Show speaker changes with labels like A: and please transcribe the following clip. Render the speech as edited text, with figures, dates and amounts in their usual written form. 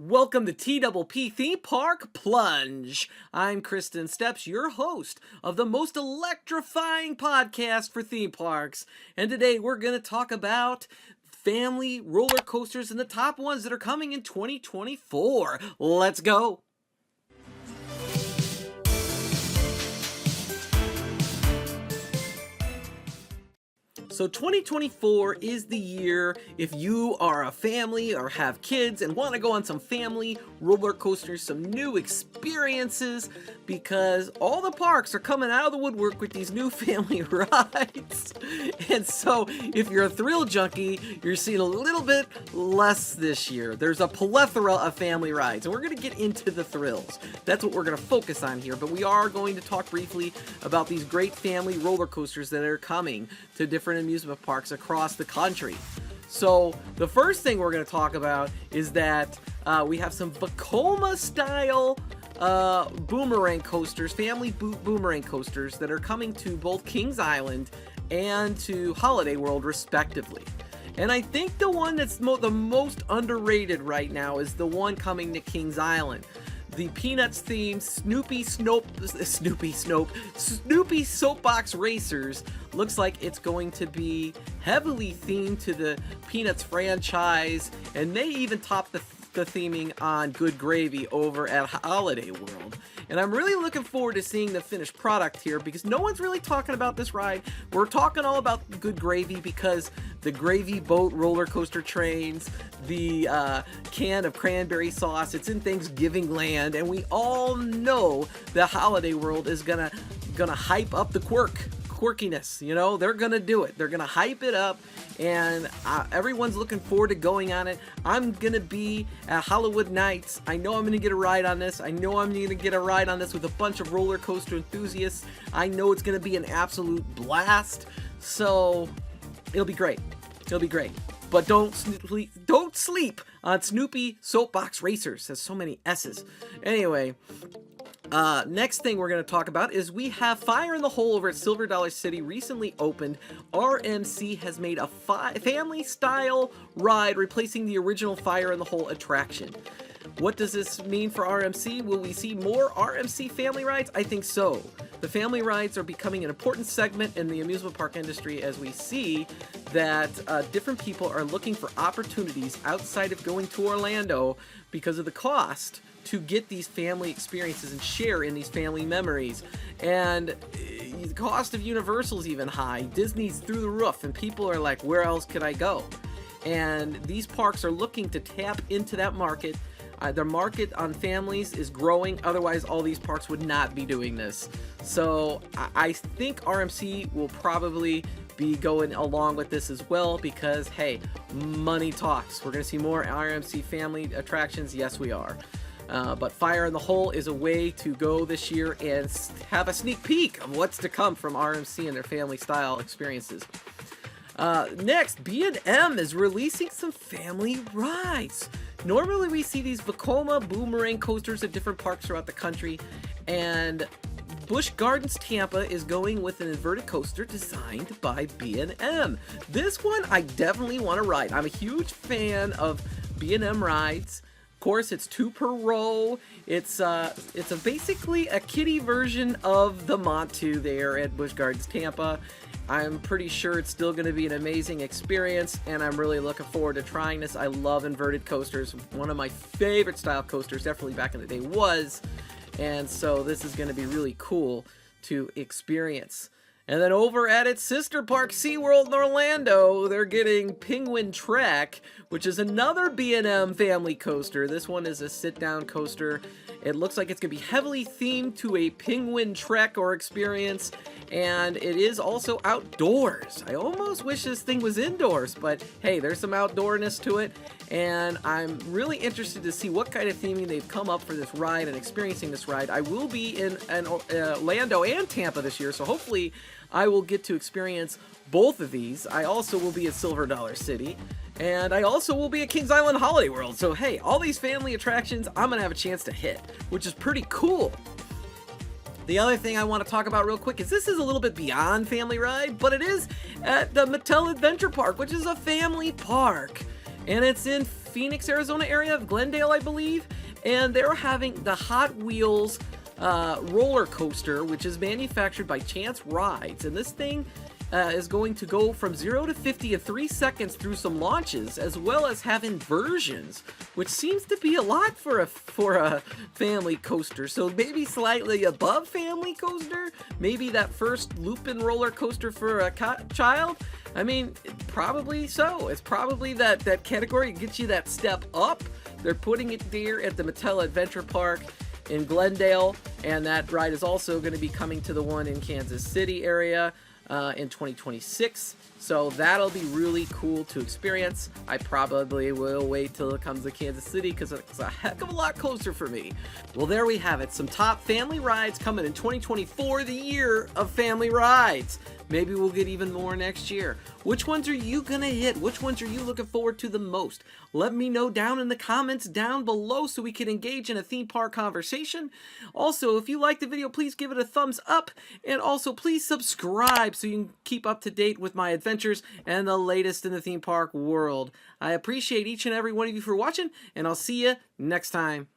A: Welcome to TPP Theme Park Plunge. I'm Kristen Steps, your host of the most electrifying podcast for theme parks. And today we're going to talk about family roller coasters and the top ones that are coming in 2024. Let's go. So 2024 is the year if you are a family or have kids and want to go on some family roller coasters, some new experiences, because all the parks are coming out of the woodwork with these new family rides. And so if you're a thrill junkie, you're seeing a little bit less this year. There's a plethora of family rides, and we're going to get into the thrills. That's what we're going to focus on here, but we are going to talk briefly about these great family roller coasters that are coming to different amusement parks across the country. So the first thing we're going to talk about is that we have some Vekoma style boomerang coasters, family boomerang coasters that are coming to both Kings Island and to Holiday World respectively. And I think the one that's the most underrated right now is the one coming to Kings Island. The Peanuts themed Snoopy Soapbox Racers looks like it's going to be heavily themed to the Peanuts franchise, and may even top the theming on Good Gravy over at Holiday World. And I'm really looking forward to seeing the finished product here, because no one's really talking about this ride. We're talking all about Good Gravy because the gravy boat roller coaster trains, the can of cranberry sauce, it's in Thanksgiving land, and we all know that Holiday World is gonna hype up the quirkiness. You know, they're gonna do it. They're gonna hype it up, and everyone's looking forward to going on it. I'm gonna be at Hollywood Nights. I know I'm gonna get a ride on this. I know I'm gonna get a ride on this with a bunch of roller coaster enthusiasts. I know it's gonna be an absolute blast. So it'll be great. It'll be great. But don't sleep on Snoopy Soapbox Racers. There's so many S's. Anyway. Next thing we're going to talk about is we have Fire in the Hole over at Silver Dollar City recently opened. RMC has made a family style ride replacing the original Fire in the Hole attraction. What does this mean for RMC? Will we see more RMC family rides? I think so. The family rides are becoming an important segment in the amusement park industry, as we see that different people are looking for opportunities outside of going to Orlando because of the cost to get these family experiences and share in these family memories. And the cost of Universal is even high. Disney's through the roof, and people are like, where else could I go? And these parks are looking to tap into that market. Their market on families is growing, otherwise all these parks would not be doing this. So I think RMC will probably be going along with this as well, because hey, money talks. We're going to see more RMC family attractions. Yes, we are. But Fire in the Hole is a way to go this year and have a sneak peek of what's to come from RMC and their family style experiences. Next, B&M is releasing some family rides. Normally we see these Vekoma boomerang coasters at different parks throughout the country, and Busch Gardens Tampa is going with an inverted coaster designed by B&M. This one I definitely want to ride. I'm a huge fan of B&M rides. Of course, it's 2 per row. It's basically a kiddie version of the Montu there at Busch Gardens Tampa. I'm pretty sure it's still going to be an amazing experience, and I'm really looking forward to trying this. I love inverted coasters. One of my favorite style coasters, definitely back in the day, was. And so this is going to be really cool to experience. And then over at its sister park, SeaWorld in Orlando, they're getting Penguin Trek, which is another B&M family coaster. This one is a sit-down coaster. It looks like it's going to be heavily themed to a penguin trek or experience, and it is also outdoors. I almost wish this thing was indoors, but hey, there's some outdoorness to it, and I'm really interested to see what kind of theming they've come up for this ride and experiencing this ride. I will be in Orlando and Tampa this year, so hopefully I will get to experience both of these. I also will be at Silver Dollar City, and I also will be at Kings Island Holiday World. So hey, all these family attractions I'm gonna have a chance to hit, which is pretty cool. The other thing I want to talk about real quick is this is a little bit beyond family ride, but it is at the Mattel Adventure Park, which is a family park. And it's in Phoenix, Arizona area of Glendale, I believe, and they're having the Hot Wheels roller coaster, which is manufactured by Chance Rides, and this thing is going to go from 0 to 50 in 3 seconds through some launches, as well as have inversions, which seems to be a lot for a family coaster. So maybe slightly above family coaster, maybe that first loop-in roller coaster for a child. I mean, probably so. It's probably that category that gets you that step up. They're putting it there at the Mattel Adventure Park in Glendale, and that ride is also going to be coming to the one in Kansas City area in 2026. So that'll be really cool to experience. I probably will wait till it comes to Kansas City because it's a heck of a lot closer for me. Well, there we have it. Some top family rides coming in 2024, the year of family rides. Maybe we'll get even more next year. Which ones are you gonna hit? Which ones are you looking forward to the most? Let me know down in the comments down below so we can engage in a theme park conversation. Also, if you liked the video, please give it a thumbs up. And also, please subscribe so you can keep up to date with my adventures and the latest in the theme park world. I appreciate each and every one of you for watching, and I'll see you next time.